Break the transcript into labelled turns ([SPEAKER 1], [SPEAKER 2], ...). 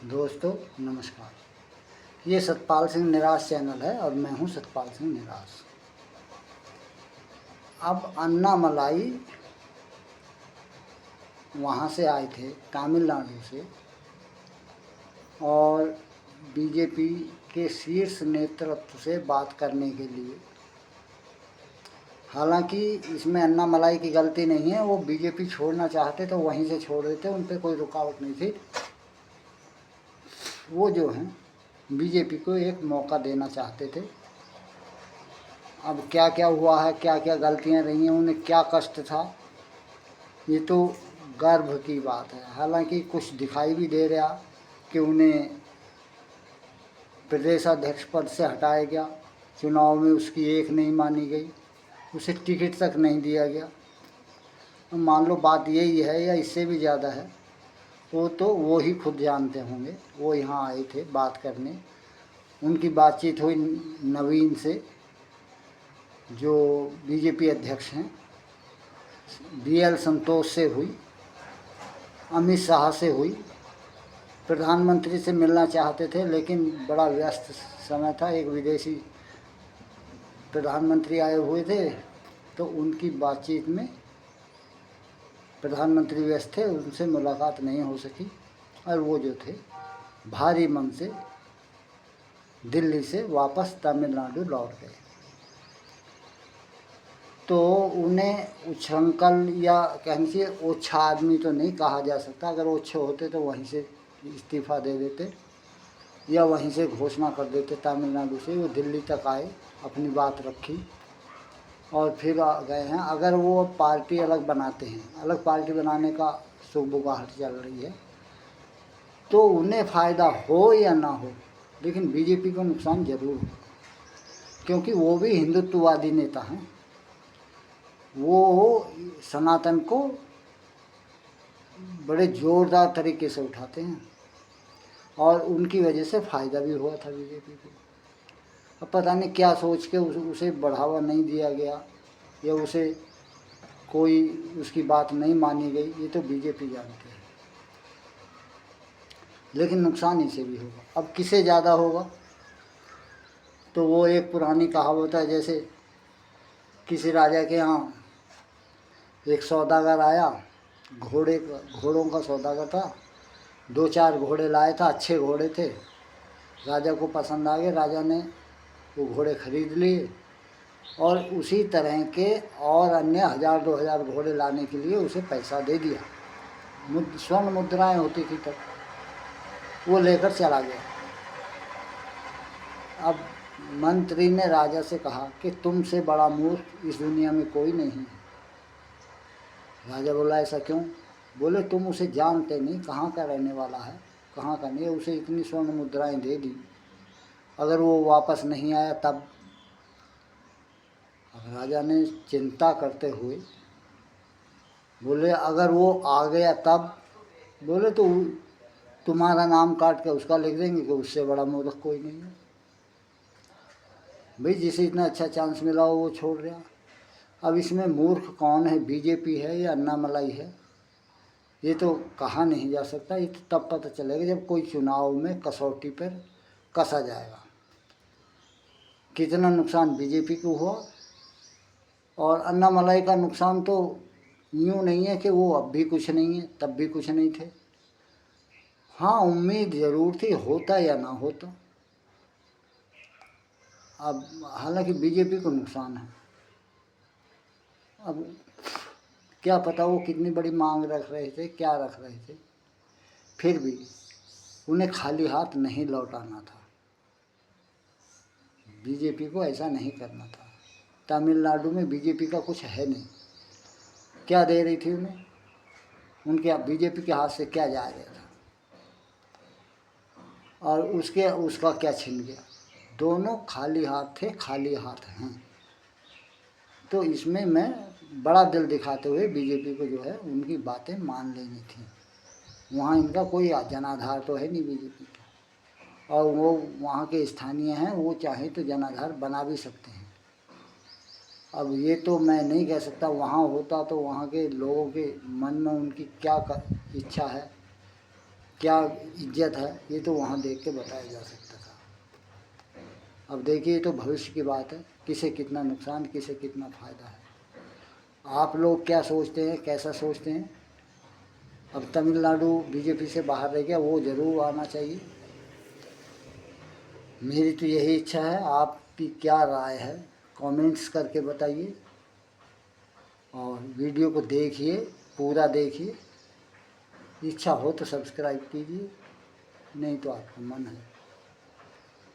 [SPEAKER 1] दोस्तों नमस्कार। ये सतपाल सिंह निराश चैनल है और मैं हूँ सतपाल सिंह निराश। अब अन्ना मलाई वहाँ से आए थे तमिलनाडु से और बीजेपी के शीर्ष नेतृत्व से बात करने के लिए। हालांकि इसमें अन्ना मलाई की गलती नहीं है, वो बीजेपी छोड़ना चाहते तो वहीं से छोड़ देते, उन पर कोई रुकावट नहीं थी। वो जो हैं बीजेपी को एक मौका देना चाहते थे। अब क्या क्या हुआ है, क्या क्या गलतियां रही हैं, उन्हें क्या कष्ट था, ये तो गर्व की बात है। हालांकि कुछ दिखाई भी दे रहा कि उन्हें प्रदेश अध्यक्ष पद से हटाया गया, चुनाव में उसकी एक नहीं मानी गई, उसे टिकट तक नहीं दिया गया। मान लो बात यही है या इससे भी ज़्यादा है, वो तो वो ही खुद जानते होंगे। वो यहाँ आए थे बात करने, उनकी बातचीत हुई नवीन से जो बीजेपी अध्यक्ष हैं, BL संतोष से हुई, अमित शाह से हुई, प्रधानमंत्री से मिलना चाहते थे लेकिन बड़ा व्यस्त समय था, एक विदेशी प्रधानमंत्री आए हुए थे तो उनकी बातचीत में प्रधानमंत्री व्यस्त थे, उनसे मुलाकात नहीं हो सकी और वो जो थे भारी मन से दिल्ली से वापस तमिलनाडु लौट गए। तो उन्हें उच्छृंखल या कहने से ओछा आदमी तो नहीं कहा जा सकता। अगर ओछे होते तो वहीं से इस्तीफ़ा दे देते या वहीं से घोषणा कर देते तमिलनाडु से। वो दिल्ली तक आए, अपनी बात रखी और फिर आ गए हैं। अगर वो पार्टी अलग बनाते हैं, अलग पार्टी बनाने का सुगबुगाहट चल रही है, तो उन्हें फ़ायदा हो या ना हो, लेकिन बीजेपी को नुकसान ज़रूर हो, क्योंकि वो भी हिंदुत्ववादी नेता हैं। वो सनातन को बड़े ज़ोरदार तरीके से उठाते हैं और उनकी वजह से फ़ायदा भी हुआ था बीजेपी को। अब पता नहीं क्या सोच के उसे बढ़ावा नहीं दिया गया या उसे कोई उसकी बात नहीं मानी गई, ये तो बीजेपी जानती है। लेकिन नुकसान इसे भी होगा। अब किसे ज़्यादा होगा, तो वो एक पुरानी कहावत है, जैसे किसी राजा के यहाँ एक सौदागर आया, घोड़ों का सौदागर था, 2-4 घोड़े लाया था, अच्छे घोड़े थे, राजा को पसंद आ गए, राजा ने वो घोड़े खरीद लिए और उसी तरह के और अन्य 1000-2000 घोड़े लाने के लिए उसे पैसा दे दिया। स्वर्ण मुद्राएं होती थी तब, वो लेकर चला गया। अब मंत्री ने राजा से कहा कि तुमसे बड़ा मूर्ख इस दुनिया में कोई नहीं है। राजा बोला ऐसा क्यों? बोले तुम उसे जानते नहीं, कहाँ का रहने वाला है, कहाँ का नहीं। उसे इतनी स्वर्ण मुद्राएं दे दी, अगर वो वापस नहीं आया तब? अब राजा ने चिंता करते हुए बोले अगर वो आ गया तब? बोले तो तुम्हारा नाम काट के उसका लिख देंगे कि उससे बड़ा मूर्ख कोई नहीं है। भाई जिसे इतना अच्छा चांस मिला हो वो छोड़ रहा। अब इसमें मूर्ख कौन है, बीजेपी है या अन्ना मलाई है, ये तो कहा नहीं जा सकता। ये तो तब पता चलेगा जब कोई चुनाव में कसौटी पर कसा जाएगा। कितना नुकसान बीजेपी को हुआ और अन्ना मलाई का नुकसान तो यूँ नहीं है कि वो अब भी कुछ नहीं है, तब भी कुछ नहीं थे। हाँ, उम्मीद ज़रूर थी, होता या ना होता। अब हालांकि बीजेपी को नुकसान है। अब क्या पता वो कितनी बड़ी मांग रख रहे थे, क्या रख रहे थे, फिर भी उन्हें खाली हाथ नहीं लौटाना था। बीजेपी को ऐसा नहीं करना था। तमिलनाडु में बीजेपी का कुछ है नहीं, क्या दे रही थी उन्हें? उनके बीजेपी के हाथ से क्या जा रहा था और उसका क्या छिन गया? दोनों खाली हाथ थे, खाली हाथ हैं। तो इसमें मैं बड़ा दिल दिखाते हुए बीजेपी को जो है उनकी बातें मान लेनी थी। वहाँ इनका कोई जनाधार तो है नहीं बीजेपी का, और वो वहाँ के स्थानीय हैं, वो चाहे तो जनाधार बना भी सकते हैं। अब ये तो मैं नहीं कह सकता, वहाँ होता तो वहाँ के लोगों के मन में उनकी क्या इच्छा है, क्या इज्जत है, ये तो वहाँ देख के बताया जा सकता था। अब देखिए, ये तो भविष्य की बात है, किसे कितना नुकसान, किसे कितना फ़ायदा है। आप लोग क्या सोचते हैं, कैसा सोचते हैं? अब तमिलनाडु बीजेपी से बाहर रह गया, वो ज़रूर आना चाहिए। मेरी तो यही इच्छा है। आपकी क्या राय है, कमेंट्स करके बताइए। और वीडियो को देखिए, पूरा देखिए। इच्छा हो तो सब्सक्राइब कीजिए, नहीं तो आपका मन है